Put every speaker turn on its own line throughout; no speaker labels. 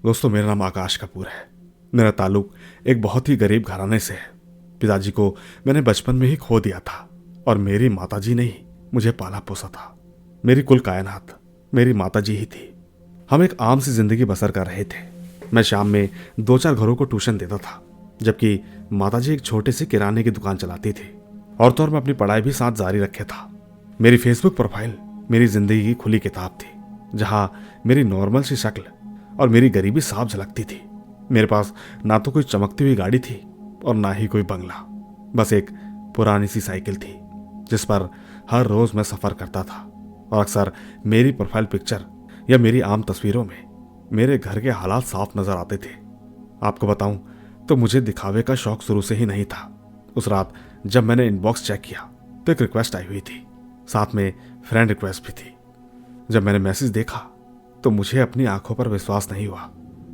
दोस्तों, मेरा नाम आकाश कपूर है। मेरा ताल्लुक एक बहुत ही गरीब घराने से है। पिताजी को मैंने बचपन में ही खो दिया था और मेरी माताजी ने ही मुझे पाला पोसा था। मेरी कुल कायनात मेरी माताजी ही थी। हम एक आम सी जिंदगी बसर कर रहे थे। मैं शाम में 2-4 घरों को ट्यूशन देता था, जबकि माताजी एक छोटे से किराने की दुकान चलाती थी। और तो और मैं अपनी पढ़ाई भी साथ जारी रखे था। मेरी फेसबुक प्रोफाइल मेरी जिंदगी की खुली किताब थी, जहां मेरी नॉर्मल सी शक्ल और मेरी गरीबी साफ झलकती थी। मेरे पास ना तो कोई चमकती हुई गाड़ी थी और ना ही कोई बंगला। बस एक पुरानी सी साइकिल थी जिस पर हर रोज मैं सफर करता था। और अक्सर मेरी प्रोफाइल पिक्चर या मेरी आम तस्वीरों में मेरे घर के हालात साफ नजर आते थे। आपको बताऊं तो मुझे दिखावे का शौक शुरू से ही नहीं था। उस रात जब मैंने इनबॉक्स चेक किया तो एक रिक्वेस्ट आई हुई थी, साथ में फ्रेंड रिक्वेस्ट भी थी। जब मैंने मैसेज देखा तो मुझे अपनी आंखों पर विश्वास नहीं हुआ।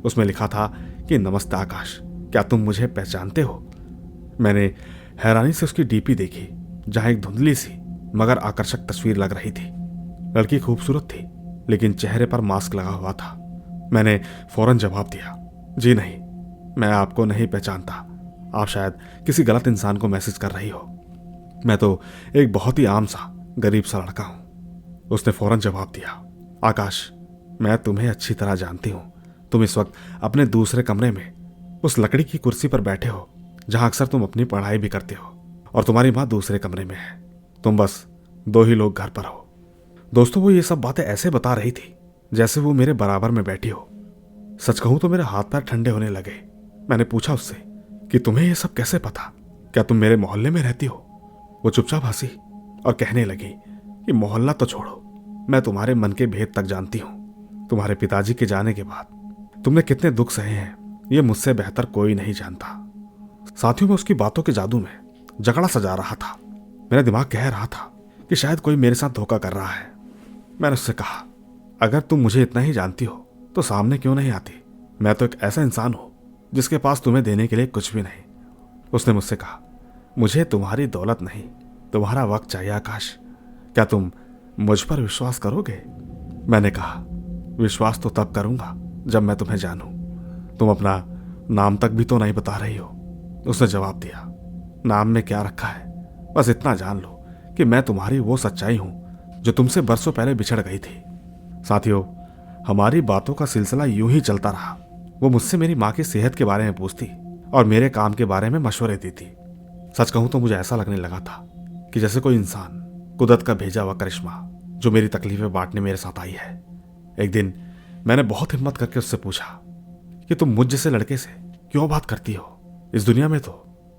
उसमें लिखा था कि नमस्ते आकाश, क्या तुम मुझे पहचानते हो? मैंने हैरानी से उसकी डीपी देखी, जहां एक धुंधली सी मगर आकर्षक तस्वीर लग रही थी। लड़की खूबसूरत थी, लेकिन चेहरे पर मास्क लगा हुआ था। मैंने फौरन जवाब दिया, जी नहीं, मैं आपको नहीं पहचानता। आप शायद किसी गलत इंसान को मैसेज कर रही हो। मैं तो एक बहुत ही आम सा गरीब सा लड़का हूं। उसने फौरन जवाब दिया, आकाश, मैं तुम्हें अच्छी तरह जानती हूं। तुम इस वक्त अपने दूसरे कमरे में उस लकड़ी की कुर्सी पर बैठे हो जहां अक्सर तुम अपनी पढ़ाई भी करते हो, और तुम्हारी माँ दूसरे कमरे में है। तुम बस 2 ही लोग घर पर हो। दोस्तों, वो ये सब बातें ऐसे बता रही थी जैसे वो मेरे बराबर में बैठी हो। सच कहूं तो मेरे हाथ पैर ठंडे होने लगे। मैंने पूछा उससे कि तुम्हें ये सब कैसे पता? क्या तुम मेरे मोहल्ले में रहती हो? वो चुपचाप हंसी और कहने लगी कि मोहल्ला तो छोड़ो, मैं तुम्हारे मन के भेद तक जानती हूं। तुम्हारे पिताजी के जाने के बाद तुमने कितने दुख सहे हैं, ये मुझसे बेहतर कोई नहीं जानता। साथियों, में उसकी बातों के जादू में जगड़ा सजा रहा था। मेरा दिमाग कह रहा था कि शायद कोई मेरे साथ धोखा कर रहा है। मैंने उससे कहा, अगर तुम मुझे इतना ही जानती हो तो सामने क्यों नहीं आती? मैं तो एक ऐसा इंसान हूं जिसके पास तुम्हें देने के लिए कुछ भी नहीं। उसने मुझसे कहा, मुझे तुम्हारी दौलत नहीं, तुम्हारा वक्त चाहिए आकाश। क्या तुम मुझ पर विश्वास करोगे? मैंने कहा, विश्वास तो तब करूंगा जब मैं तुम्हें जानूं। तुम अपना नाम तक भी तो नहीं बता रही हो। उसने जवाब दिया, नाम में क्या रखा है, बस इतना जान लो कि मैं तुम्हारी वो सच्चाई हूं जो तुमसे बरसों पहले बिछड़ गई थी। साथियों, हमारी बातों का सिलसिला यूं ही चलता रहा। वो मुझसे मेरी माँ की सेहत के बारे में पूछती और मेरे काम के बारे में मशवरे देती। सच कहूं तो मुझे ऐसा लगने लगा था कि जैसे कोई इंसान, कुदरत का भेजा हुआ करिश्मा, जो मेरी तकलीफें बांटने मेरे साथ आई है। एक दिन मैंने बहुत हिम्मत करके उससे पूछा कि तुम मुझ जैसे लड़के से क्यों बात करती हो? इस दुनिया में तो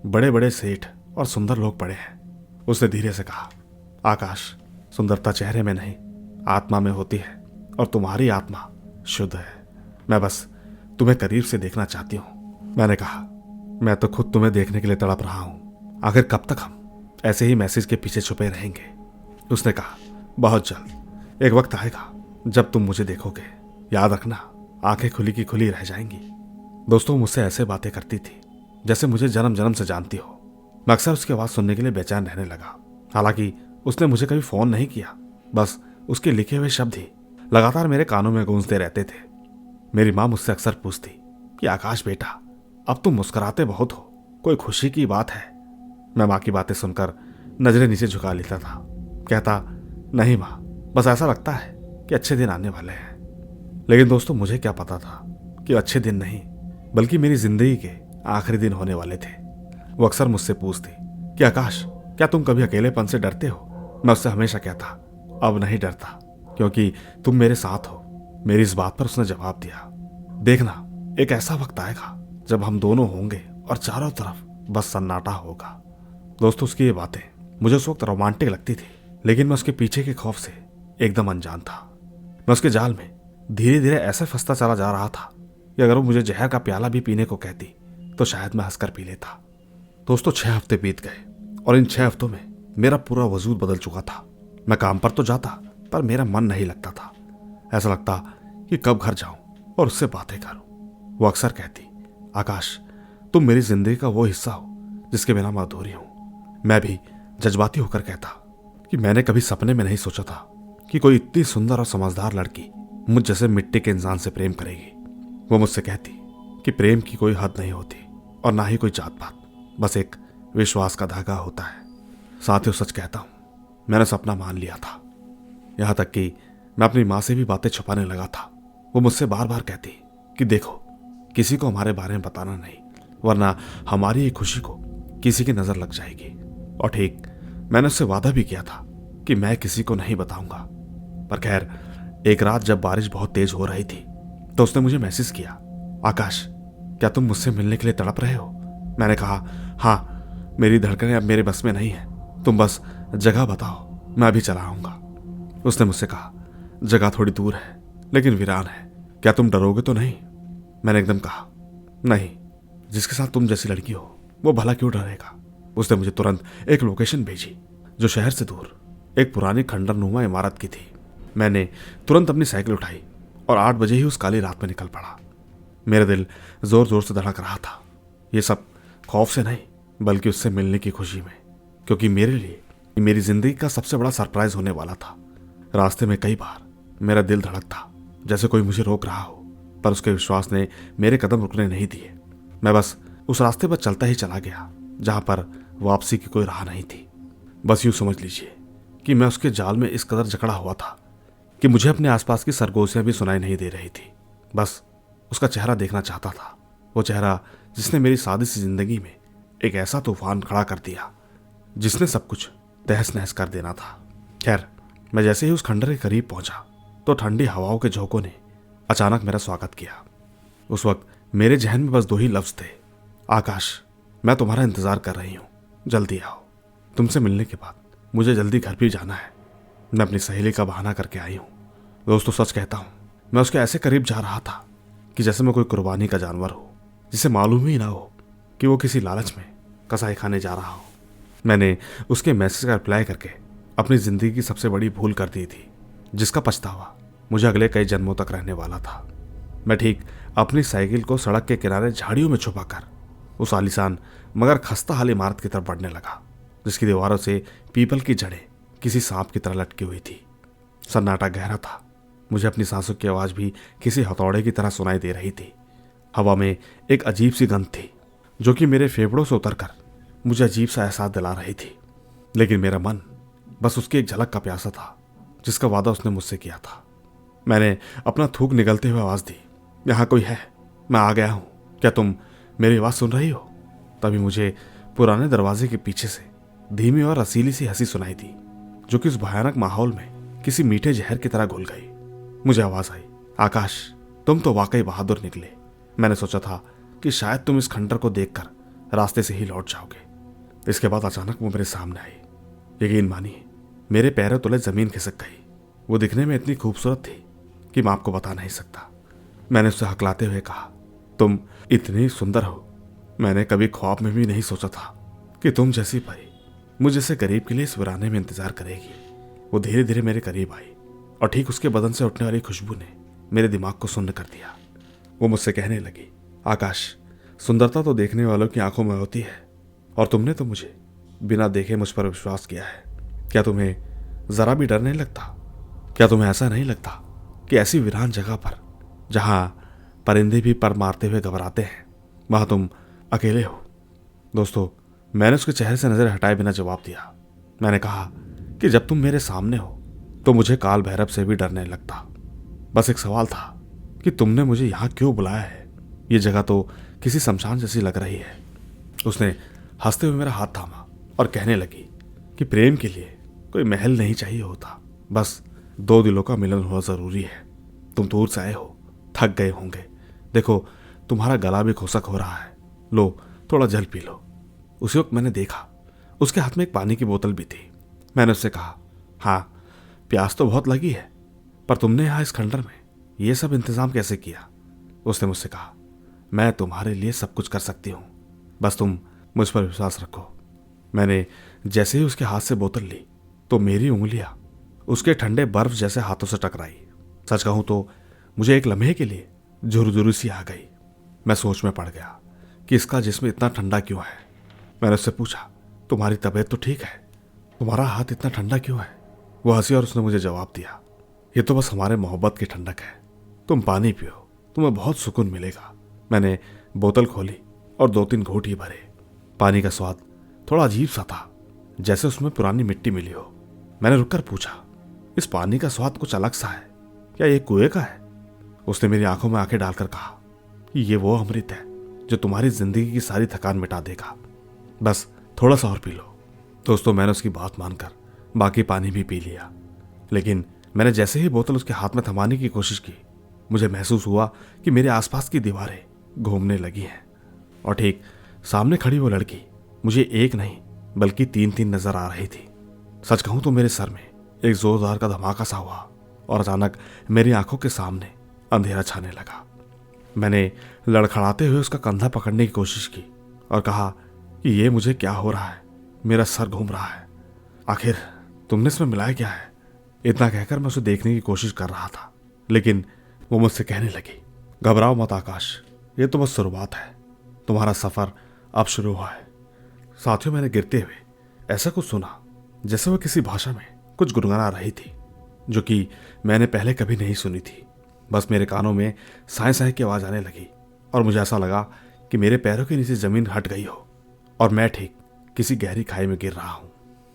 बड़े बड़े सेठ और सुंदर लोग पड़े हैं। उसने धीरे से कहा, आकाश, सुंदरता चेहरे में नहीं, आत्मा में होती है, और तुम्हारी आत्मा शुद्ध है। मैं बस तुम्हें करीब से देखना चाहती हूं। मैंने कहा, मैं तो खुद तुम्हें देखने के लिए तड़प रहा हूं। आखिर कब तक हम ऐसे ही मैसेज के पीछे छुपे रहेंगे? उसने कहा, बहुत जल्द एक वक्त आएगा जब तुम मुझे देखोगे। याद रखना, आंखें खुली की खुली रह जाएंगी। दोस्तों, मुझसे ऐसे बातें करती थी जैसे मुझे जन्म जन्म से जानती हो। मैं अक्सर उसकी आवाज सुनने के लिए बेचैन रहने लगा। हालांकि उसने मुझे कभी फोन नहीं किया, बस उसके लिखे हुए शब्द ही लगातार मेरे कानों में गूंजते रहते थे। मेरी माँ मुझसे अक्सर पूछती कि आकाश बेटा, अब तुम मुस्कुराते बहुत हो, कोई खुशी की बात है? मैं माँ की बातें सुनकर नजरें नीचे झुका लेता था। कहता, नहीं माँ, बस ऐसा लगता है कि अच्छे दिन आने वाले हैं। लेकिन दोस्तों, मुझे क्या पता था कि अच्छे दिन नहीं, बल्कि मेरी जिंदगी के आखिरी दिन होने वाले थे। वो अक्सर मुझसे पूछती कि आकाश, क्या तुम कभी अकेलेपन से डरते हो? मैं उससे हमेशा कहता, अब नहीं डरता, क्योंकि तुम मेरे साथ हो। मेरी इस बात पर उसने जवाब दिया, देखना, एक ऐसा वक्त आएगा जब हम दोनों होंगे और चारों तरफ बस सन्नाटा होगा। दोस्तों, उसकी ये बातें मुझे उस वक्त रोमांटिक लगती थी, लेकिन मैं उसके पीछे के खौफ से एकदम अनजान था। मैं उसके जाल में धीरे धीरे ऐसे फंसता चला जा रहा था कि अगर वो मुझे जहर का प्याला भी पीने को कहती तो शायद मैं हंसकर पी लेता। दोस्तों, 6 हफ्ते बीत गए और इन 6 हफ्तों में मेरा पूरा वजूद बदल चुका था। मैं काम पर तो जाता, पर मेरा मन नहीं लगता था। ऐसा लगता कि कब घर जाऊं और उससे बातें करूं। वो अक्सर कहती, आकाश, तुम मेरी जिंदगी का वो हिस्सा हो जिसके बिना मैं अधूरी हूं। मैं भी जज्बाती होकर कहता कि मैंने कभी सपने में नहीं सोचा था कि कोई इतनी सुंदर और समझदार लड़की मुझ जैसे मिट्टी के इंसान से प्रेम करेगी। वो मुझसे कहती कि प्रेम की कोई हद नहीं होती और ना ही कोई जात पात, बस एक विश्वास का धागा होता है। साथियों, सच कहता हूं, मैंने सपना मान लिया था। यहां तक कि मैं अपनी मां से भी बातें छुपाने लगा था। वो मुझसे बार बार कहती कि देखो, किसी को हमारे बारे में बताना नहीं, वरना हमारी ये खुशी को किसी की नजर लग जाएगी। और ठीक, मैंने उससे वादा भी किया था कि मैं किसी को नहीं बताऊंगा। पर खैर, एक रात जब बारिश बहुत तेज हो रही थी तो उसने मुझे मैसेज किया, आकाश, क्या तुम मुझसे मिलने के लिए तड़प रहे हो? मैंने कहा, हाँ, मेरी धड़कनें अब मेरे बस में नहीं है, तुम बस जगह बताओ, मैं अभी चला आऊंगा। उसने मुझसे कहा, जगह थोड़ी दूर है लेकिन वीरान है, क्या तुम डरोगे तो नहीं? मैंने एकदम कहा, नहीं, जिसके साथ तुम जैसी लड़की हो वो भला क्यों डरेगा। उसने मुझे तुरंत एक लोकेशन भेजी जो शहर से दूर एक पुरानी खंडरनुमा इमारत की थी। मैंने तुरंत अपनी साइकिल उठाई और 8 बजे ही उस काली रात में निकल पड़ा। मेरा दिल जोर जोर से धड़क रहा था, ये सब खौफ से नहीं बल्कि उससे मिलने की खुशी में, क्योंकि मेरे लिए मेरी जिंदगी का सबसे बड़ा सरप्राइज होने वाला था। रास्ते में कई बार मेरा दिल धड़कता जैसे कोई मुझे रोक रहा हो, पर उसके विश्वास ने मेरे कदम रुकने नहीं दिए। मैं बस उस रास्ते पर चलता ही चला गया जहां पर वापसी की कोई राह नहीं थी। बस यूं समझ लीजिए कि मैं उसके जाल में इस कदर जकड़ा हुआ था कि मुझे अपने आसपास की सरगोशियां भी सुनाई नहीं दे रही थी। बस उसका चेहरा देखना चाहता था, वो चेहरा जिसने मेरी सादी सी जिंदगी में एक ऐसा तूफान खड़ा कर दिया जिसने सब कुछ तहस नहस कर देना था। खैर, मैं जैसे ही उस खंडर के करीब पहुंचा तो ठंडी हवाओं के झोंकों ने अचानक मेरा स्वागत किया। उस वक्त मेरे जहन में बस 2 ही लफ्ज थे, आकाश, मैं तुम्हारा इंतजार कर रही हूं, जल्दी आओ। तुमसे मिलने के बाद मुझे जल्दी घर भी जाना है। मैं अपनी सहेली का बहाना करके आई हूं। दोस्तों, सच कहता हूं, मैं उसके ऐसे करीब जा रहा था कि जैसे मैं कोई कुर्बानी का जानवर हो जिसे मालूम ही ना हो कि वो किसी लालच में कसाई खाने जा रहा हो। मैंने उसके मैसेज का रिप्लाई करके अपनी जिंदगी की सबसे बड़ी भूल कर दी थी, जिसका पछतावा मुझे अगले कई जन्मों तक रहने वाला था। मैं ठीक अपनी साइकिल को सड़क के किनारे झाड़ियों में छुपाकर उस आलीशान मगर खस्ता हाल इमारत की तरफ बढ़ने लगा, जिसकी दीवारों से पीपल की जड़ें किसी सांप की तरह लटकी हुई थी। सन्नाटा गहरा था, मुझे अपनी सांसों की आवाज भी किसी हथौड़े की तरह सुनाई दे रही थी। हवा में एक अजीब सी गंध थी जो कि मेरे फेफड़ों से उतरकर मुझे अजीब सा एहसास दिला रही थी, लेकिन मेरा मन बस उसकी एक झलक का प्यासा था जिसका वादा उसने मुझसे किया था। मैंने अपना थूक निगलते हुए आवाज दी, यहाँ कोई है, मैं आ गया हूं, क्या तुम मेरी आवाज सुन रही हो? तभी मुझे पुराने दरवाजे के पीछे से धीमी और रसीली सी हंसी सुनाई दी जो कि उस भयानक माहौल में किसी मीठे जहर की तरह घुल गई। मुझे आवाज आई, आकाश, तुम तो वाकई बहादुर निकले। मैंने सोचा था कि शायद तुम इस खंडर को देखकर रास्ते से ही लौट जाओगे। इसके बाद अचानक वो मेरे सामने आई। यकीन मानिए, मेरे पैरों तले जमीन खिसक गई। वो दिखने में इतनी खूबसूरत थी कि मैं आपको बता नहीं सकता। मैंने उससे हकलाते हुए कहा, तुम इतनी सुंदर हो, मैंने कभी ख्वाब में भी नहीं सोचा था कि तुम जैसी परी मुझ जैसे गरीब के लिए इस वीराने में इंतजार करेगी। वो धीरे धीरे मेरे करीब आई और ठीक उसके बदन से उठने वाली खुशबू ने मेरे दिमाग को सुन्न कर दिया। वो मुझसे कहने लगी, आकाश, सुंदरता तो देखने वालों की आंखों में होती है और तुमने तो मुझे बिना देखे मुझ पर विश्वास किया है। क्या तुम्हें जरा भी डर नहीं लगता? क्या तुम्हें ऐसा नहीं लगता कि ऐसी वीरान जगह पर जहां परिंदे भी पर मारते हुए घबराते हैं, वहां तुम अकेले हो? दोस्तों, मैंने उसके चेहरे से नजर हटाए बिना जवाब दिया। मैंने कहा कि जब तुम मेरे सामने हो तो मुझे काल भैरव से भी डर नहीं लगता। बस एक सवाल था कि तुमने मुझे यहां क्यों बुलाया है? ये जगह तो किसी शमशान जैसी लग रही है। उसने हंसते हुए मेरा हाथ थामा और कहने लगी कि प्रेम के लिए कोई महल नहीं चाहिए होता, बस 2 दिलों का मिलन हुआ जरूरी है। तुम दूर से आए हो, थक गए होंगे, देखो तुम्हारा गला भी खुशक हो रहा है, लो थोड़ा जल पी लो। उसी वक्त मैंने देखा उसके हाथ में एक पानी की बोतल भी थी। मैंने उससे कहा, हाँ, प्यास तो बहुत लगी है, पर तुमने यहाँ इस खंडर में ये सब इंतजाम कैसे किया? उसने मुझसे कहा, मैं तुम्हारे लिए सब कुछ कर सकती हूँ, बस तुम मुझ पर विश्वास रखो। मैंने जैसे ही उसके हाथ से बोतल ली तो मेरी उंगलियां उसके ठंडे बर्फ जैसे हाथों से टकराई। सच कहूं तो मुझे एक लम्हे के लिए झुरझुरी सी आ गई। मैं सोच में पड़ गया कि इसका जिस्म इतना ठंडा क्यों है। मैंने उससे पूछा, तुम्हारी तबीयत तो ठीक है? तुम्हारा हाथ इतना ठंडा क्यों है? वो हंसी और उसने मुझे जवाब दिया, ये तो बस हमारे मोहब्बत की ठंडक है, तुम पानी पियो, तुम्हें बहुत सुकून मिलेगा। मैंने बोतल खोली और 2-3 घूंट ही भरे। पानी का स्वाद थोड़ा अजीब सा था, जैसे उसमें पुरानी मिट्टी मिली हो। मैंने रुककर पूछा, इस पानी का स्वाद कुछ अलग सा है, क्या ये कुएं का है? उसने मेरी आंखों में आंखें डालकर कहा, ये वो अमृत है जो तुम्हारी जिंदगी की सारी थकान मिटा देगा। बस थोड़ा सा और पी लो। दोस्तों, मैंने उसकी बात मानकर बाकी पानी भी पी लिया, लेकिन मैंने जैसे ही बोतल उसके हाथ में थमाने की कोशिश की, मुझे महसूस हुआ कि मेरे आसपास की दीवारें घूमने लगी हैं और ठीक सामने खड़ी वो लड़की मुझे एक नहीं बल्कि 3-3 नजर आ रही थी। सच कहूं तो मेरे सर में एक जोरदार का धमाका सा हुआ और अचानक मेरी आंखों के सामने अंधेरा छाने लगा। मैंने लड़खड़ाते हुए उसका कंधा पकड़ने की कोशिश की और कहा कि ये मुझे क्या हो रहा है, मेरा सर घूम रहा है, आखिर तुमने इसमें मिलाया क्या है? इतना कहकर मैं उसे देखने की कोशिश कर रहा था, लेकिन वो मुझसे कहने लगी, घबराओ मत आकाश, ये तो बस शुरुआत है, तुम्हारा सफर अब शुरू हुआ है। साथियों, मैंने गिरते हुए ऐसा कुछ सुना जैसे वह किसी भाषा में कुछ गुनगुना रही थी, जो कि मैंने पहले कभी नहीं सुनी थी। बस मेरे कानों में साए साए की आवाज आने लगी और मुझे ऐसा लगा कि मेरे पैरों के नीचे जमीन हट गई हो और मैं ठीक किसी गहरी खाई में गिर रहा हूं।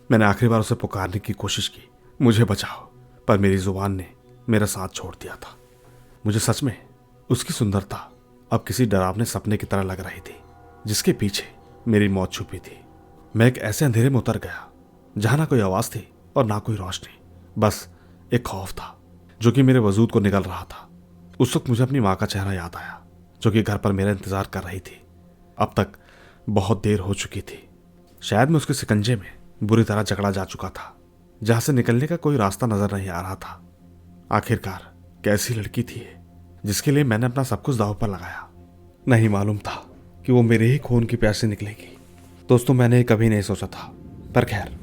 मैंने आखिरी बार उसे पुकारने की कोशिश की, मुझे बचाओ, पर मेरी जुबान ने मेरा साथ छोड़ दिया था। मुझे सच में उसकी सुंदरता अब किसी डरावने सपने की तरह लग रही थी, जिसके पीछे मेरी मौत छुपी थी। मैं एक ऐसे अंधेरे में उतर गया जहां ना कोई आवाज थी और ना कोई रोशनी, बस एक खौफ था जो कि मेरे वजूद को निगल रहा था। उस वक्त मुझे अपनी माँ का चेहरा याद आया, जो कि घर पर मेरा इंतजार कर रही थी। अब तक बहुत देर हो चुकी थी। शायद मैं उसके शिकंजे में बुरी तरह जकड़ा जा चुका था, जहां से निकलने का कोई रास्ता नजर नहीं आ रहा था। आखिरकार कैसी लड़की थी ये, जिसके लिए मैंने अपना सब कुछ दांव पर लगाया। नहीं मालूम था कि वो मेरे ही खून की प्यास से निकलेगी। दोस्तों, मैंने कभी नहीं सोचा था, पर खैर,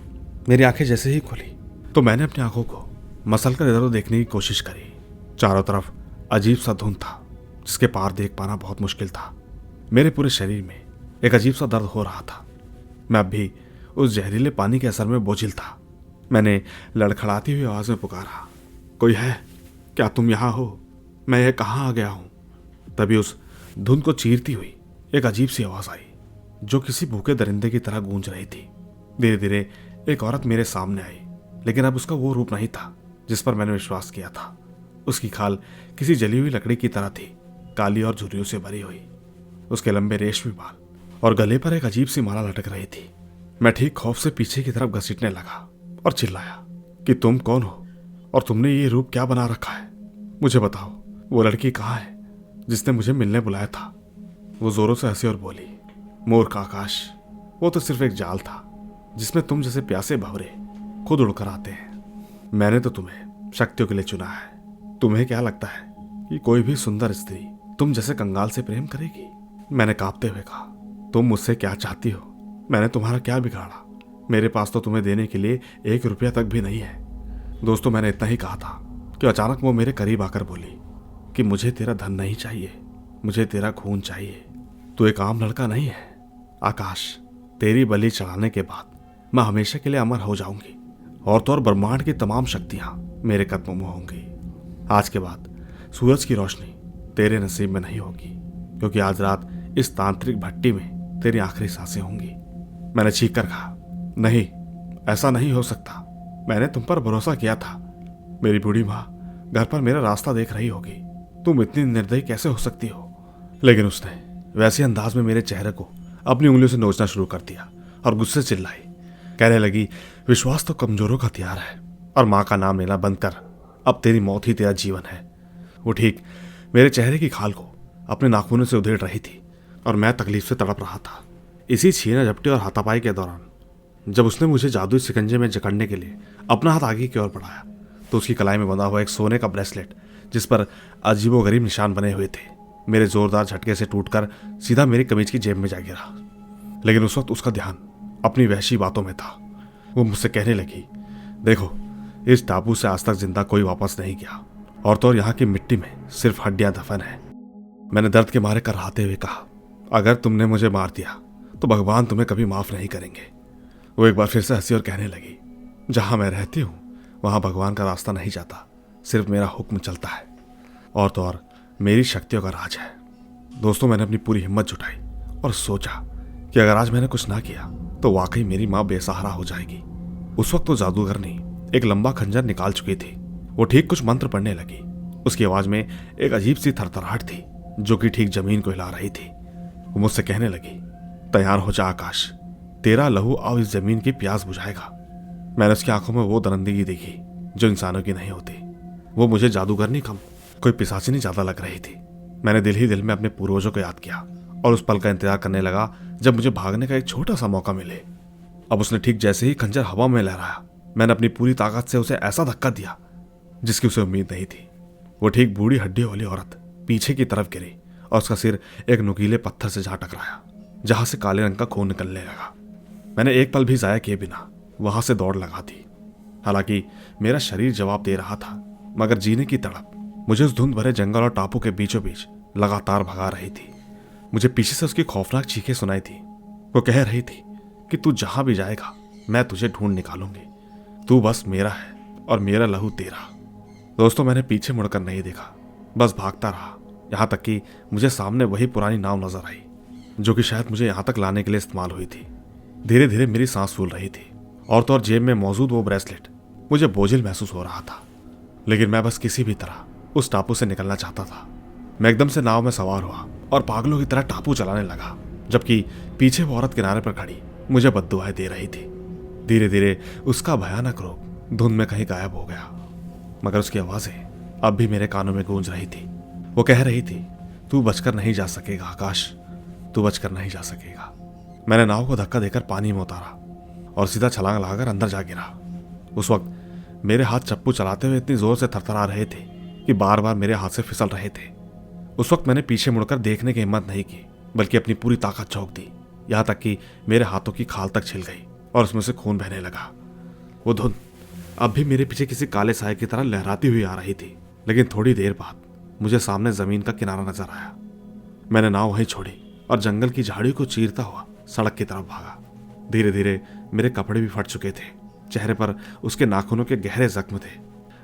मेरी आंखें जैसे ही खुली तो मैंने अपनी आंखों को मसल कर इधर उधर देखने की कोशिश करी। चारों तरफ अजीब सा धुंध था, जिसके पार देख पाना बहुत मुश्किल था। मेरे पूरे शरीर में एक अजीब सा दर्द हो रहा था। मैं अब भी उस जहरीले पानी के असर में बोझिल था। मैंने लड़खड़ाती हुई आवाज में पुकारा, कोई है क्या? तुम यहाँ हो? मैं ये कहाँ आ गया हूँ? तभी उस धुंध को चीरती हुई एक अजीब सी आवाज आई, जो किसी भूखे दरिंदे की तरह गूंज रही थी। धीरे धीरे एक औरत मेरे सामने आई, लेकिन अब उसका वो रूप नहीं था जिस पर मैंने विश्वास किया था। उसकी खाल किसी जली हुई लकड़ी की तरह थी, काली और झुर्रियों से भरी हुई। उसके लंबे रेशमी बाल और गले पर एक अजीब सी माला लटक रही थी। मैं ठीक खौफ से पीछे की तरफ घसीटने लगा और चिल्लाया कि तुम कौन हो और तुमने ये रूप क्या बना रखा है? मुझे बताओ, वो लड़की कहाँ है जिसने मुझे मिलने बुलाया था? वो जोरों से हंसी और बोली, मूर्ख आकाश, वो तो सिर्फ एक जाल था जिसमें तुम जैसे प्यासे भंवरे खुद उड़कर आते हैं। मैंने तो तुम्हें शक्तियों के लिए चुना है। तुम्हें क्या लगता है कि कोई भी सुंदर स्त्री तुम जैसे कंगाल से प्रेम करेगी? मैंने कांपते हुए कहा, तुम मुझसे क्या चाहती हो? मैंने तुम्हारा क्या बिगाड़ा? मेरे पास तो तुम्हें देने के लिए 1 रुपया तक भी नहीं है। दोस्तों, मैंने इतना ही कहा था कि अचानक वो मेरे करीब आकर बोली कि मुझे तेरा धन नहीं चाहिए, मुझे तेरा खून चाहिए। तू एक आम लड़का नहीं है आकाश। तेरी बलि चढ़ाने के बाद मैं हमेशा के लिए अमर हो जाऊंगी और तो और ब्रह्मांड की तमाम शक्तियां मेरे कदमों में होंगी। आज के बाद सूरज की रोशनी तेरे नसीब में नहीं होगी, क्योंकि आज रात इस तांत्रिक भट्टी में तेरी आखिरी सांसें होंगी। मैंने चीख कर कहा, नहीं, ऐसा नहीं हो सकता। मैंने तुम पर भरोसा किया था। मेरी बूढ़ी माँ घर पर मेरा रास्ता देख रही होगी। तुम इतनी निर्दयी कैसे हो सकती हो? लेकिन उसने वैसे अंदाज में मेरे चेहरे को अपनी उंगलियों से नोचना शुरू कर दिया और गुस्से से चिल्लाई, कहने लगी, विश्वास तो कमजोरों का हथियार है और माँ का नाम लेना बंद कर। अब तेरी मौत ही तेरा जीवन है। वो ठीक मेरे चेहरे की खाल को अपने नाखूनों से उधेड़ रही थी और मैं तकलीफ से तड़प रहा था। इसी छीना झपटी और हाथापाई के दौरान जब उसने मुझे जादुई शिकंजे में जकड़ने के लिए अपना हाथ आगे की ओर बढ़ाया, तो उसकी कलाई में बंधा हुआ एक सोने का ब्रेसलेट, जिस पर अजीबोगरीब निशान बने हुए थे, मेरे जोरदार झटके से टूटकर सीधा मेरी कमीज की जेब में जा गिरा। लेकिन उस वक्त उसका ध्यान अपनी वहशी बातों में था। वो मुझसे कहने लगी, देखो, इस टापू से आज तक जिंदा कोई वापस नहीं गया और तो और यहाँ की मिट्टी में सिर्फ हड्डियां दफन है। मैंने दर्द के मारे कराहते हुए कहा, अगर तुमने मुझे मार दिया तो भगवान तुम्हें कभी माफ नहीं करेंगे। वो एक बार फिर से हंसी और कहने लगी, जहां मैं रहती हूँ वहां भगवान का रास्ता नहीं जाता, सिर्फ मेरा हुक्म चलता है। और तो और मेरी शक्तियों का राज है। दोस्तों, मैंने अपनी पूरी हिम्मत जुटाई और सोचा कि अगर आज मैंने कुछ ना किया तो वाकई मेरी माँ बेसहारा हो जाएगी। उस वक्त तो जादूगरनी एक लंबा खंजर निकाल चुकी थी। वो ठीक कुछ मंत्र पढ़ने लगी। उसकी आवाज में एक अजीब सी थरथराहट थी जो कि ठीक जमीन को हिला रही थी। वो मुझसे कहने लगी, तैयार हो जा आकाश, तेरा लहू अब इस जमीन की प्यास बुझाएगा। मैंने उसकी आंखों में वो दरंदगी देखी जो इंसानों की नहीं होती। वो मुझे जादूगरनी कम कोई पिशाचिनी ज्यादा लग रही थी। मैंने दिल ही दिल में अपने पूर्वजों को याद किया और उस पल का इंतजार करने लगा जब मुझे भागने का एक छोटा सा मौका मिले। अब उसने ठीक जैसे ही खंजर हवा में लहराया, मैंने अपनी पूरी ताकत से उसे ऐसा धक्का दिया जिसकी उसे उम्मीद नहीं थी। वो ठीक बूढ़ी हड्डियों वाली औरत पीछे की तरफ गिरी और उसका सिर एक नुकीले पत्थर से जा टकराया, जहां से काले रंग का खून निकलने लगा। मैंने एक पल भी जाया किए बिना वहां से दौड़ लगा दी। हालांकि मेरा शरीर जवाब दे रहा था, मगर जीने की तड़प मुझे उस धुंध भरे जंगल और टापू के बीचों बीच लगातार भगा रही थी। मुझे पीछे से उसकी खौफनाक चीखें सुनाई थी। वो कह रही थी कि तू जहां भी जाएगा मैं तुझे ढूंढ निकालूंगी, तू बस मेरा है और मेरा लहू तेरा। दोस्तों, मैंने पीछे मुड़कर नहीं देखा, बस भागता रहा, यहां तक कि मुझे सामने वही पुरानी नाव नजर आई जो कि शायद मुझे यहां तक लाने के लिए इस्तेमाल हुई थी। धीरे धीरे मेरी सांस फूल रही थी और तो और जेब में मौजूद वो ब्रेसलेट मुझे बोझिल महसूस हो रहा था। लेकिन मैं बस किसी भी तरह उस टापू से निकलना चाहता था। मैं एकदम से नाव में सवार हुआ और पागलों की तरह टापू चलाने लगा, जबकि पीछे वो औरत किनारे पर खड़ी मुझे बद्दुआएं दे रही थी। धीरे धीरे उसका भयानक रूप धुंध में कहीं गायब हो गया, मगर उसकी आवाजें अब भी मेरे कानों में गूंज रही थी। वो कह रही थी, तू बचकर नहीं जा सकेगा आकाश, तू बचकर नहीं जा सकेगा। मैंने नाव को धक्का देकर पानी में उतारा और सीधा छलांग लगाकर अंदर जा गिरा। उस वक्त मेरे हाथ चप्पू चलाते हुए इतनी जोर से थरथरा रहे थे कि बार बार मेरे हाथ से फिसल रहे थे। उस वक्त मैंने पीछे मुड़कर देखने की हिम्मत नहीं की, बल्कि अपनी पूरी ताकत झोंक दी, यहां तक कि मेरे हाथों की खाल तक छिल गई और उसमें से खून बहने लगा। वो धुंध अब भी मेरे पीछे किसी काले साए की तरह लहराती हुई आ रही थी, लेकिन थोड़ी देर बाद मुझे सामने जमीन का किनारा नजर आया। मैंने नाव वहीं छोड़ी और जंगल की झाड़ियों को चीरता हुआ सड़क की तरफ भागा। धीरे धीरे मेरे कपड़े भी फट चुके थे, चेहरे पर उसके नाखूनों के गहरे जख्म थे।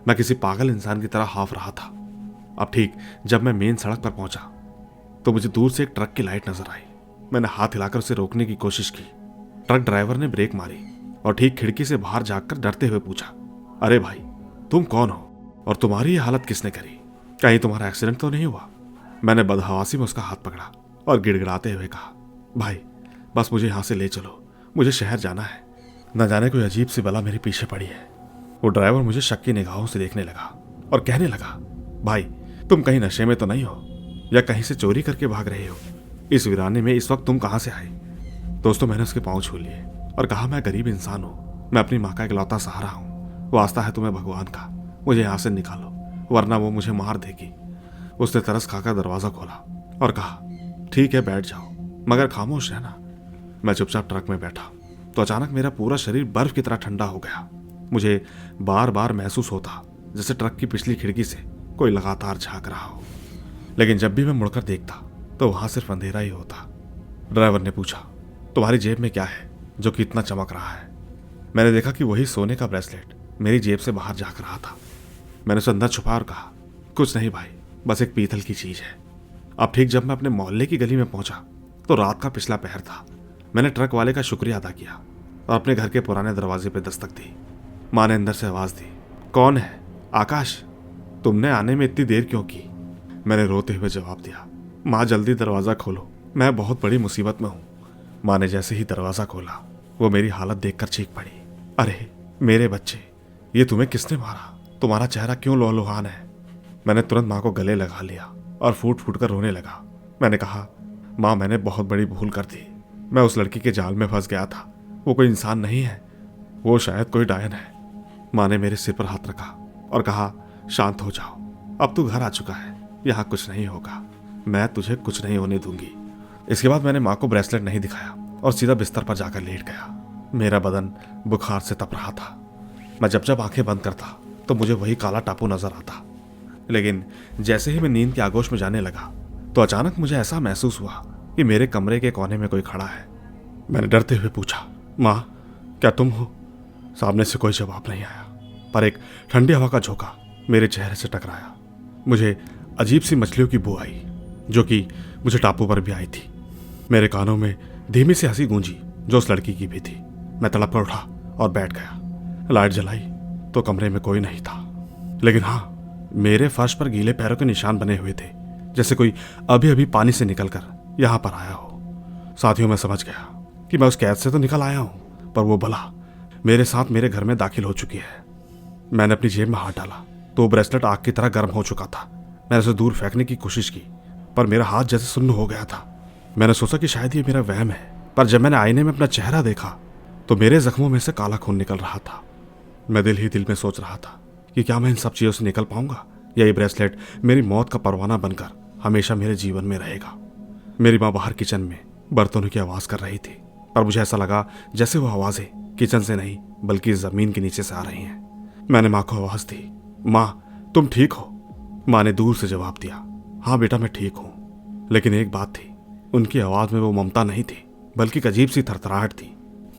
मैं किसी पागल इंसान की तरह हाफ रहा था। अब ठीक जब मैं मेन सड़क पर पहुंचा तो मुझे दूर से एक ट्रक की लाइट नजर आई। मैंने हाथ हिलाकर उसे रोकने की कोशिश की। ट्रक ड्राइवर ने ब्रेक मारी और ठीक खिड़की से बाहर झांककर डरते हुए पूछा, अरे भाई, तुम कौन हो और तुम्हारी ये हालत किसने करी? कहीं तुम्हारा एक्सीडेंट तो नहीं हुआ? मैंने बदहवासी में उसका हाथ पकड़ा और गिड़गिड़ाते हुए कहा, भाई बस मुझे यहां से ले चलो, मुझे शहर जाना है। न जाने कोई अजीब सी बला मेरे पीछे पड़ी है। वो ड्राइवर मुझे शक की निगाहों से देखने लगा और कहने लगा, भाई तुम कहीं नशे में तो नहीं हो या कहीं से चोरी करके भाग रहे हो? इस वीराने में इस वक्त तुम कहां से आए? दोस्तों, मैंने उसके पांव छू लिए और कहा, मैं गरीब इंसान हूं, मैं अपनी माँ का इकलौता सहारा हूं। वास्ता है तुम्हें भगवान का, मुझे यहां से निकालो वरना वो मुझे मार देगी। उसने तरस खाकर दरवाजा खोला और कहा, ठीक है बैठ जाओ, मगर खामोश रहना। मैं चुपचाप ट्रक में बैठा तो अचानक मेरा पूरा शरीर बर्फ की तरह ठंडा हो गया। मुझे बार बार महसूस होता जैसे ट्रक की पिछली खिड़की से कोई लगातार झांक रहा हो, लेकिन जब भी मैं मुड़कर देखता तो वहां सिर्फ अंधेरा ही होता। ड्राइवर ने पूछा, तुम्हारी जेब में क्या है जो कि इतना चमक रहा है? मैंने देखा कि वही सोने का ब्रेसलेट मेरी जेब से बाहर झांक रहा था। मैंने उसे अंदर छुपा और कहा, कुछ नहीं भाई, बस एक पीतल की चीज है। अब ठीक जब मैं अपने मोहल्ले की गली में पहुंचा तो रात का पिछला पहर था। मैंने ट्रक वाले का शुक्रिया अदा किया और अपने घर के पुराने दरवाजे पर दस्तक दी। माँ ने अंदर से आवाज दी, कौन है? आकाश, तुमने आने में इतनी देर क्यों की? मैंने रोते हुए जवाब दिया, माँ जल्दी दरवाजा खोलो, मैं बहुत बड़ी मुसीबत में हूँ। माँ ने जैसे ही दरवाजा खोला वो मेरी हालत देखकर चीख पड़ी, अरे मेरे बच्चे, ये तुम्हें किसने मारा? तुम्हारा चेहरा क्यों लौलुहान है? मैंने तुरंत माँ को गले लगा लिया और फूट फूट कर रोने लगा। मैंने कहा, माँ मैंने बहुत बड़ी भूल कर दी, मैं उस लड़की के जाल में फंस गया था। वो कोई इंसान नहीं है, वो शायद कोई डायन है। माँ ने मेरे सिर पर हाथ रखा और कहा, शांत हो जाओ, अब तू घर आ चुका है, यहाँ कुछ नहीं होगा, मैं तुझे कुछ नहीं होने दूंगी। इसके बाद मैंने माँ को ब्रेसलेट नहीं दिखाया और सीधा बिस्तर पर जाकर लेट गया। मेरा बदन बुखार से तप रहा था। मैं जब जब आंखें बंद करता तो मुझे वही काला टापू नजर आता, लेकिन जैसे ही मैं नींद के आगोश में जाने लगा तो अचानक मुझे ऐसा महसूस हुआ कि मेरे कमरे के कोने में कोई खड़ा है। मैंने डरते हुए पूछा, माँ क्या तुम हो? सामने से कोई जवाब नहीं आया, पर एक ठंडी हवा का झोंका मेरे चेहरे से टकराया। मुझे अजीब सी मछलियों की बू आई जो कि मुझे टापू पर भी आई थी। मेरे कानों में धीमी सी हंसी गूंजी जो उस लड़की की भी थी। मैं तड़प कर उठा और बैठ गया। लाइट जलाई तो कमरे में कोई नहीं था, लेकिन हाँ, मेरे फर्श पर गीले पैरों के निशान बने हुए थे, जैसे कोई अभी अभी पानी से निकलकर यहां पर आया हो। साथियों, मैं समझ गया कि मैं उस कैद से तो निकल आया हूं, पर वो बला मेरे साथ मेरे घर में दाखिल हो चुकी है। मैंने अपनी जेब में हाथ डाला तो ब्रेसलेट आग की तरह गर्म हो चुका था। मैंने उसे दूर फेंकने की कोशिश की, पर मेरा हाथ जैसे सुन्न हो गया था। मैंने सोचा कि शायद ये मेरा वहम है, पर जब मैंने आईने में अपना चेहरा देखा तो मेरे जख्मों में से काला खून निकल रहा था। मैं दिल ही दिल में सोच रहा था कि क्या मैं इन सब चीज़ों से निकल पाऊंगा, या ये ब्रेसलेट मेरी मौत का परवाना बनकर हमेशा मेरे जीवन में रहेगा। मेरी माँ बाहर किचन में बर्तनों की आवाज़ कर रही थी, पर मुझे ऐसा लगा जैसे वो आवाज़ें किचन से नहीं बल्कि ज़मीन के नीचे से आ रही हैं। मैंने माँ को आवाज़ दी, माँ तुम ठीक हो? माँ ने दूर से जवाब दिया, हाँ बेटा मैं ठीक हूँ। लेकिन एक बात थी, उनकी आवाज़ में वो ममता नहीं थी बल्कि एक अजीब सी थरथराहट थी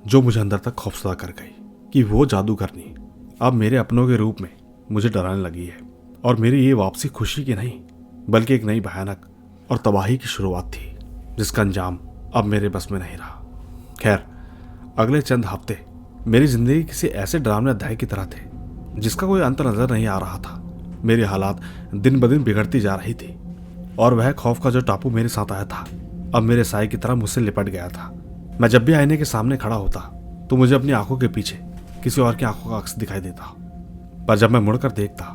जो मुझे अंदर तक खौफजदा कर गई कि वो जादूगरनी अब मेरे अपनों के रूप में मुझे डराने लगी है। और मेरी ये वापसी खुशी की नहीं बल्कि एक नई भयानक और तबाही की शुरुआत थी जिसका अंजाम अब मेरे बस में नहीं रहा। खैर, अगले चंद हफ्ते मेरी जिंदगी किसी ऐसे डरावने अध्याय की तरह थे जिसका कोई अंत नजर नहीं आ रहा था। मेरी हालात दिन ब दिन बिगड़ती जा रही थी और वह खौफ का जो टापू मेरे साथ आया था अब मेरे साए की तरह मुझसे लिपट गया था। मैं जब भी आईने के सामने खड़ा होता तो मुझे अपनी आंखों के पीछे किसी और की आंखों का अक्स दिखाई देता, पर जब मैं मुड़कर देखता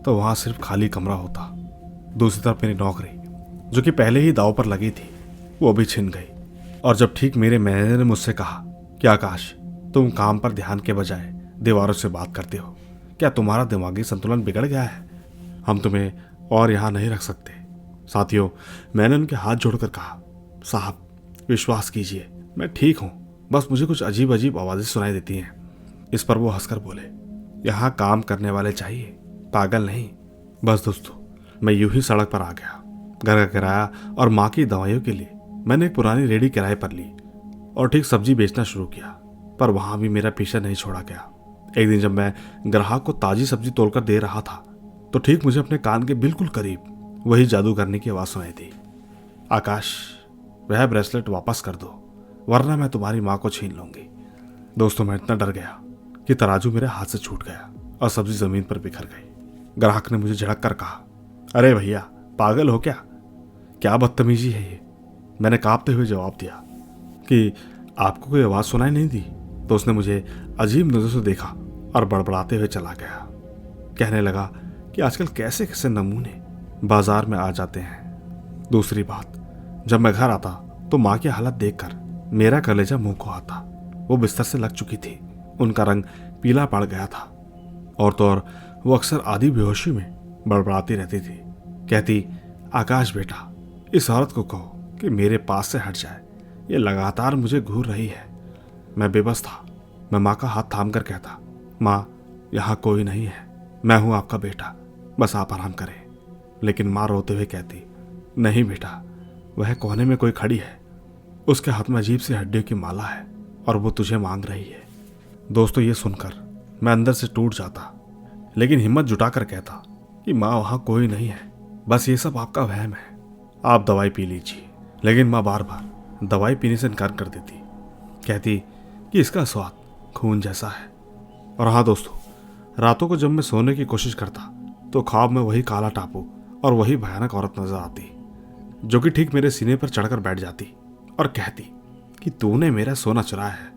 तो वहां सिर्फ खाली कमरा होता। दूसरी तरफ मेरी नौकरी जो कि पहले ही दांव पर लगी थी वो भी छिन गई। और जब ठीक मेरे मैनेजर ने मुझसे कहा कि आकाश, तुम काम पर ध्यान के बजाय दीवारों से बात करते हो, क्या तुम्हारा दिमागी संतुलन बिगड़ गया है? हम तुम्हें और यहाँ नहीं रख सकते। साथियों, मैंने उनके हाथ जोड़कर कहा, साहब विश्वास कीजिए मैं ठीक हूँ, बस मुझे कुछ अजीब अजीब आवाज़ें सुनाई देती हैं। इस पर वो हंसकर बोले, यहाँ काम करने वाले चाहिए, पागल नहीं। बस दोस्तों, मैं यूं ही सड़क पर आ गया। घर का किराया और माँ की दवाइयों के लिए मैंने एक पुरानी रेहड़ी किराए पर ली और ठीक सब्जी बेचना शुरू किया, पर वहाँ भी मेरा पीछा नहीं छोड़ा गया। एक दिन जब मैं ग्राहक को ताज़ी सब्जी तोड़कर दे रहा था तो ठीक मुझे अपने कान के बिल्कुल करीब वही जादू करने की आवाज़ सुनाई दी, आकाश वह ब्रेसलेट वापस कर दो वरना मैं तुम्हारी माँ को छीन लूंगी। दोस्तों, मैं इतना डर गया कि तराजू मेरे हाथ से छूट गया और सब्जी जमीन पर बिखर गई। ग्राहक ने मुझे झड़क कर कहा, अरे भैया पागल हो क्या? क्या बदतमीजी है ये? मैंने कांपते हुए जवाब दिया कि आपको कोई आवाज़ सुनाई नहीं दी। तो उसने मुझे अजीब नज़रों से देखा और बड़बड़ाते हुए चला गया। कहने लगा कि आजकल कैसे कैसे नमूने बाजार में आ जाते हैं। दूसरी बात, जब मैं घर आता तो माँ की हालत देखकर मेरा कलेजा मुंह को आता। वो बिस्तर से लग चुकी थी, उनका रंग पीला पड़ गया था और तो और वो अक्सर आधी बेहोशी में बड़बड़ाती रहती थी। कहती, आकाश बेटा, इस औरत को कहो कि मेरे पास से हट जाए, ये लगातार मुझे घूर रही है। मैं बेबस था। मैं माँ का हाथ थाम कर कहता, माँ यहाँ कोई नहीं है, मैं हूँ आपका बेटा, बस आप आराम करें। लेकिन माँ रोते हुए कहती, नहीं बेटा, वह कोने में कोई खड़ी है, उसके हाथ में अजीब सी हड्डियों की माला है और वो तुझे मांग रही है। दोस्तों, ये सुनकर मैं अंदर से टूट जाता, लेकिन हिम्मत जुटाकर कहता कि माँ वहाँ कोई नहीं है, बस ये सब आपका वहम है, आप दवाई पी लीजिए। लेकिन माँ बार बार दवाई पीने से इनकार कर देती, कहती कि इसका स्वाद खून जैसा है। और हाँ दोस्तों, रातों को जब मैं सोने की कोशिश करता तो ख्वाब में वही काला टापू और वही भयानक औरत नजर आती जो कि ठीक मेरे सीने पर चढ़कर बैठ जाती और कहती कि तूने मेरा सोना चुराया है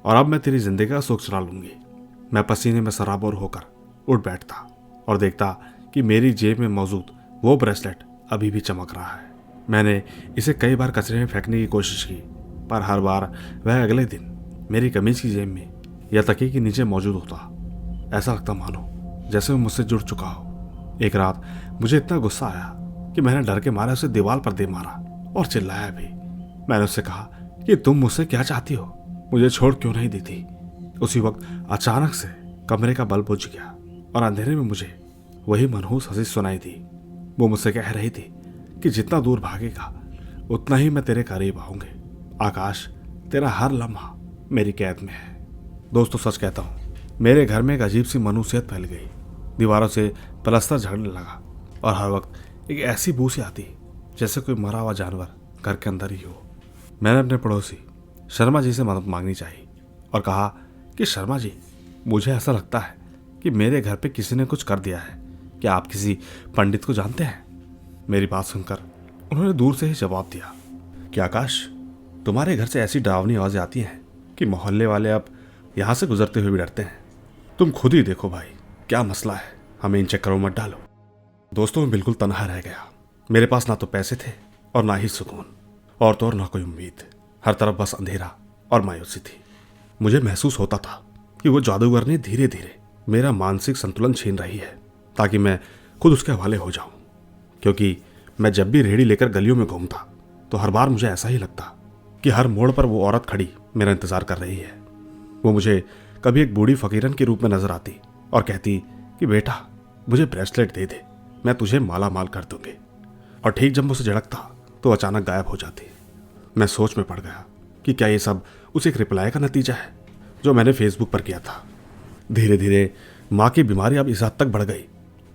और अब मैं तेरी जिंदगी का सुख चुरा लूंगी। मैं पसीने में सराबोर होकर उठ बैठता और देखता कि मेरी जेब में मौजूद वो ब्रेसलेट अभी भी चमक रहा है। मैंने इसे कई बार कचरे में फेंकने की कोशिश की, पर हर बार वह अगले दिन मेरी कमीज की जेब में या तकिए के नीचे मौजूद होता। ऐसा लगता मानो जैसे वो मुझसे जुड़ चुका हो। एक रात मुझे इतना गुस्सा आया कि मैंने डर के मारे उसे दीवार पर दे मारा और चिल्लाया भी। मैंने उससे कहा कि तुम मुझसे क्या चाहती हो, मुझे छोड़ क्यों नहीं देती। उसी वक्त अचानक से कमरे का बल्ब बुझ गया और अंधेरे में मुझे वही मनहूस हंसी सुनाई दी। वो मुझसे कह रही थी कि जितना दूर भागेगा उतना ही मैं तेरे करीब आऊंगी। आकाश, तेरा हर लम्हा मेरी कैद में है। दोस्तों, सच कहता हूँ, मेरे घर में एक अजीब सी मनुष्यत फैल गई। दीवारों से प्लास्टर झड़ने लगा और हर वक्त एक ऐसी बू सी आती जैसे कोई मरा हुआ जानवर घर के अंदर ही हो। मैंने अपने पड़ोसी शर्मा जी से मदद मांगनी चाहिए और कहा कि शर्मा जी, मुझे ऐसा लगता है कि मेरे घर पे किसी ने कुछ कर दिया है। क्या आप किसी पंडित को जानते हैं? मेरी बात सुनकर उन्होंने दूर से ही जवाब दिया कि आकाश, तुम्हारे घर से ऐसी डरावनी आवाज़ें आती हैं कि मोहल्ले वाले अब यहाँ से गुजरते हुए भी डरते हैं। तुम खुद ही देखो भाई, क्या मसला है, हमें इन चक्करों में मत डालो। दोस्तों, मैं बिल्कुल तनहा रह गया। मेरे पास ना तो पैसे थे और ना ही सुकून, और तो और ना कोई उम्मीद। हर तरफ बस अंधेरा और मायूसी थी। मुझे महसूस होता था कि वो जादूगरनी धीरे धीरे मेरा मानसिक संतुलन छीन रही है ताकि मैं खुद उसके हवाले हो जाऊं। क्योंकि मैं जब भी रेहड़ी लेकर गलियों में घूमता तो हर बार मुझे ऐसा ही लगता कि हर मोड़ पर वो औरत खड़ी मेरा इंतजार कर रही है। वो मुझे कभी एक बूढ़ी फकीरन के रूप में नजर आती और कहती कि बेटा, मुझे ब्रेसलेट दे दे, मैं तुझे माला माल कर दूंगी। और ठीक जब मैं उसे झड़कता तो अचानक गायब हो जाती। मैं सोच में पड़ गया कि क्या ये सब उस एक रिप्लाई का नतीजा है जो मैंने फेसबुक पर किया था। धीरे धीरे माँ की बीमारी अब इस हद तक बढ़ गई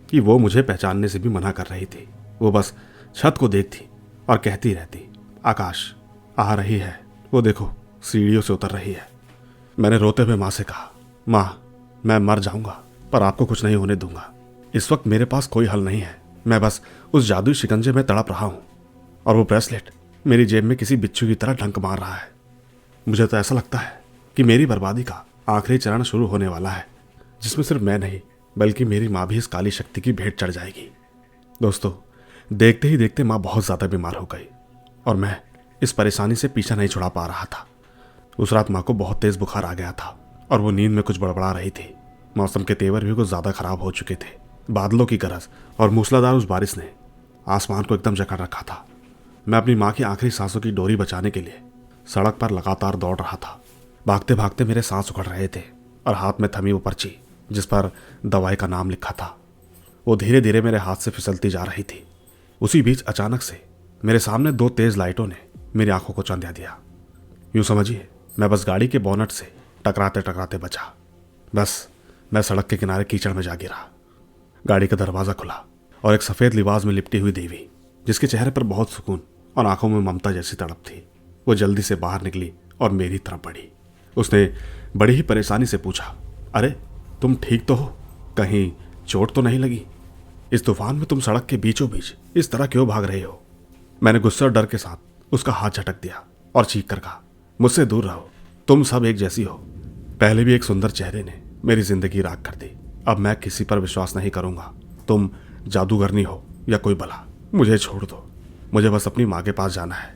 कि वो मुझे पहचानने से भी मना कर रही थी। वो बस छत को देखती और कहती रहती, आकाश आ रही है, वो देखो सीढ़ियों से उतर रही है। मैंने रोते हुए माँ से कहा, माँ, मैं मर जाऊंगा पर आपको कुछ नहीं होने दूंगा। इस वक्त मेरे पास कोई हल नहीं है। मैं बस उस जादुई शिकंजे में तड़प रहा हूं और वो ब्रेसलेट मेरी जेब में किसी बिच्छू की तरह डंक मार रहा है। मुझे तो ऐसा लगता है कि मेरी बर्बादी का आखिरी चरण शुरू होने वाला है, जिसमें सिर्फ मैं नहीं बल्कि मेरी माँ भी इस काली शक्ति की भेंट चढ़ जाएगी। दोस्तों, देखते ही देखते माँ बहुत ज़्यादा बीमार हो गई और मैं इस परेशानी से पीछा नहीं छुड़ा पा रहा था। उस रात माँ को बहुत तेज बुखार आ गया था और वो नींद में कुछ बड़बड़ा रही थी। मौसम के तेवर भी कुछ ज़्यादा खराब हो चुके थे। बादलों की गरज और मूसलाधार उस बारिश ने आसमान को एकदम जकड़ रखा था। मैं अपनी माँ की आखिरी सांसों की डोरी बचाने के लिए सड़क पर लगातार दौड़ रहा था। भागते भागते मेरे सांस उखड़ रहे थे और हाथ में थमी वो पर्ची जिस पर दवाई का नाम लिखा था वो धीरे धीरे मेरे हाथ से फिसलती जा रही थी। उसी बीच अचानक से मेरे सामने दो तेज लाइटों ने मेरी आंखों को चौंधा दिया। यूं समझिए, मैं बस गाड़ी के बोनट से टकराते टकराते बचा। बस मैं सड़क के किनारे कीचड़ में जा गिरा। गाड़ी का दरवाज़ा खुला और एक सफ़ेद लिबास में लिपटी हुई देवी, जिसके चेहरे पर बहुत सुकून और आंखों में ममता जैसी तड़प थी, वो जल्दी से बाहर निकली और मेरी तरफ बढ़ी। उसने बड़ी ही परेशानी से पूछा, अरे तुम ठीक तो हो? कहीं चोट तो नहीं लगी? इस तूफान में तुम सड़क के बीचों बीच इस तरह क्यों भाग रहे हो? मैंने गुस्से और डर के साथ उसका हाथ झटक दिया और चीख कर कहा, मुझसे दूर रहो, तुम सब एक जैसी हो। पहले भी एक सुंदर चेहरे ने मेरी जिंदगी राख कर दी। अब मैं किसी पर विश्वास नहीं करूंगा। तुम जादूगरनी हो या कोई भला, मुझे छोड़ दो। मुझे बस अपनी माँ के पास जाना है।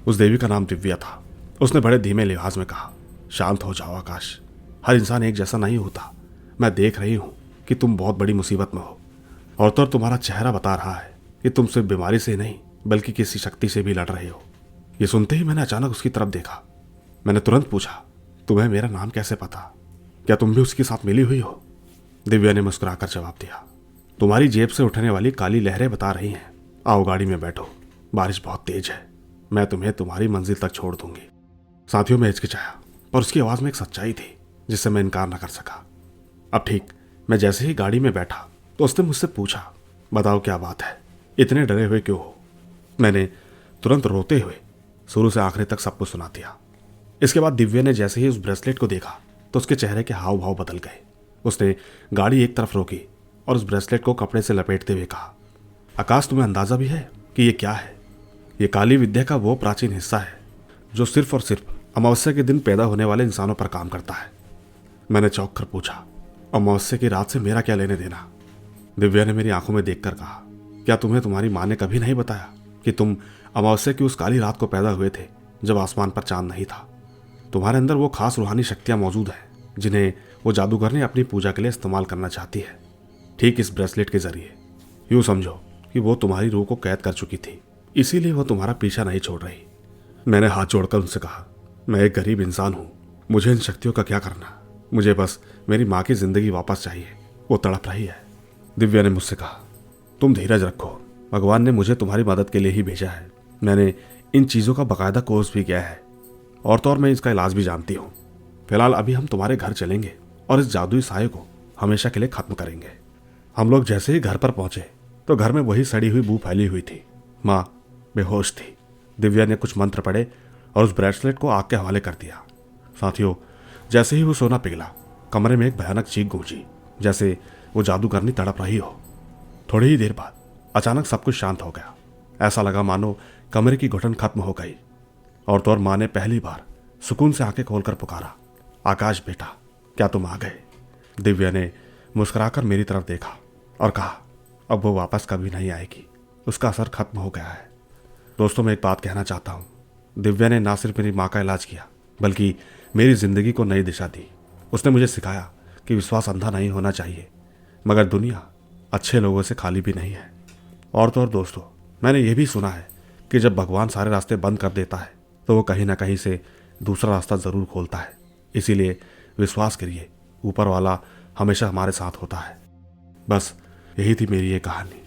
उस देवी का नाम दिव्या था। उसने बड़े धीमे लिहाज में कहा, शांत हो जाओ आकाश, हर इंसान एक जैसा नहीं होता। मैं देख रही हूँ कि तुम बहुत बड़ी मुसीबत में हो और तो तुम्हारा चेहरा बता रहा है कि तुम सिर्फ बीमारी से नहीं बल्कि किसी शक्ति से भी लड़ रहे हो। ये सुनते ही मैंने अचानक उसकी तरफ देखा। मैंने तुरंत पूछा, तुम्हें मेरा नाम कैसे पता? क्या तुम भी उसके साथ मिली हुई हो? दिव्या ने मुस्कुराकर जवाब दिया, तुम्हारी जेब से उठने वाली काली लहरें बता रही हैं। आओ गाड़ी में बैठो, बारिश बहुत तेज है, मैं तुम्हें तुम्हारी मंजिल तक छोड़ दूंगी। साथियों में हिचकिचाया पर उसकी आवाज़ में एक सच्चाई थी जिससे मैं इनकार न कर सका। अब ठीक मैं जैसे ही गाड़ी में बैठा तो उसने मुझसे पूछा, बताओ क्या बात है, इतने डरे हुए क्यों हो? मैंने तुरंत रोते हुए शुरू से आखिरी तक सब कुछ सुना दिया। इसके बाद दिव्या ने जैसे ही उस ब्रेसलेट को देखा तो उसके चेहरे के हाव भाव बदल गए। उसने गाड़ी एक तरफ रोकी और उस ब्रेसलेट को कपड़े से लपेटते हुए कहा, आकाश, तुम्हें अंदाजा भी है कि ये क्या है? ये काली विद्या का वो प्राचीन हिस्सा है जो सिर्फ और सिर्फ अमावस्या के दिन पैदा होने वाले इंसानों पर काम करता है। मैंने चौंक कर पूछा, अमावस्या की रात से मेरा क्या लेने देना? दिव्या ने मेरी आंखों में देखकर कहा, क्या तुम्हें तुम्हारी माँ ने कभी नहीं बताया कि तुम अमावस्या की उस काली रात को पैदा हुए थे जब आसमान पर चांद नहीं था? तुम्हारे अंदर वो खास रूहानी शक्तियां मौजूद हैं जिन्हें वो जादूगरनी अपनी पूजा के लिए इस्तेमाल करना चाहती है, ठीक इस ब्रेसलेट के जरिए। यूं समझो कि वो तुम्हारी रूह को कैद कर चुकी थी, इसीलिए वो तुम्हारा पीछा नहीं छोड़ रही। मैंने हाथ जोड़कर उनसे कहा, मैं एक गरीब इंसान हूँ, मुझे इन शक्तियों का क्या करना? मुझे बस मेरी माँ की जिंदगी वापस चाहिए, वो तड़प रही है। दिव्या ने मुझसे कहा, तुम धीरज रखो, भगवान ने मुझे तुम्हारी मदद के लिए ही भेजा है। मैंने इन चीज़ों का बाकायदा कोर्स भी किया है और तो और मैं इसका इलाज भी जानती हूँ। फिलहाल अभी हम तुम्हारे घर चलेंगे और इस जादुई साये को हमेशा के लिए खत्म करेंगे। हम लोग जैसे ही घर पर पहुंचे तो घर में वही सड़ी हुई बू फैली हुई थी। माँ बेहोश थी। दिव्या ने कुछ मंत्र पढ़े और उस ब्रेसलेट को आग के हवाले कर दिया। साथियों, जैसे ही वो सोना पिघला, कमरे में एक भयानक चीख गूंजी, जैसे वो जादूगरनी तड़प रही हो। थोड़ी ही देर बाद अचानक सब कुछ शांत हो गया। ऐसा लगा मानो कमरे की घुटन खत्म हो गई। और तो और माँ ने पहली बार सुकून से आंखें खोलकर पुकारा, आकाश बेटा, क्या तुम आ गए? दिव्या ने मुस्कुराकर मेरी तरफ देखा और कहा, अब वो वापस कभी नहीं आएगी, उसका असर खत्म हो गया है। दोस्तों, मैं एक बात कहना चाहता हूँ, दिव्या ने ना सिर्फ मेरी माँ का इलाज किया, बल्कि मेरी जिंदगी को नई दिशा दी। उसने मुझे सिखाया कि विश्वास अंधा नहीं होना चाहिए, मगर दुनिया अच्छे लोगों से खाली भी नहीं है। और तो और दोस्तों, मैंने ये भी सुना है कि जब भगवान सारे रास्ते बंद कर देता है तो वो कहीं ना कहीं से दूसरा रास्ता ज़रूर खोलता है। इसीलिए विश्वास करिए, ऊपर वाला हमेशा हमारे साथ होता है। बस यही थी मेरी ये कहानी।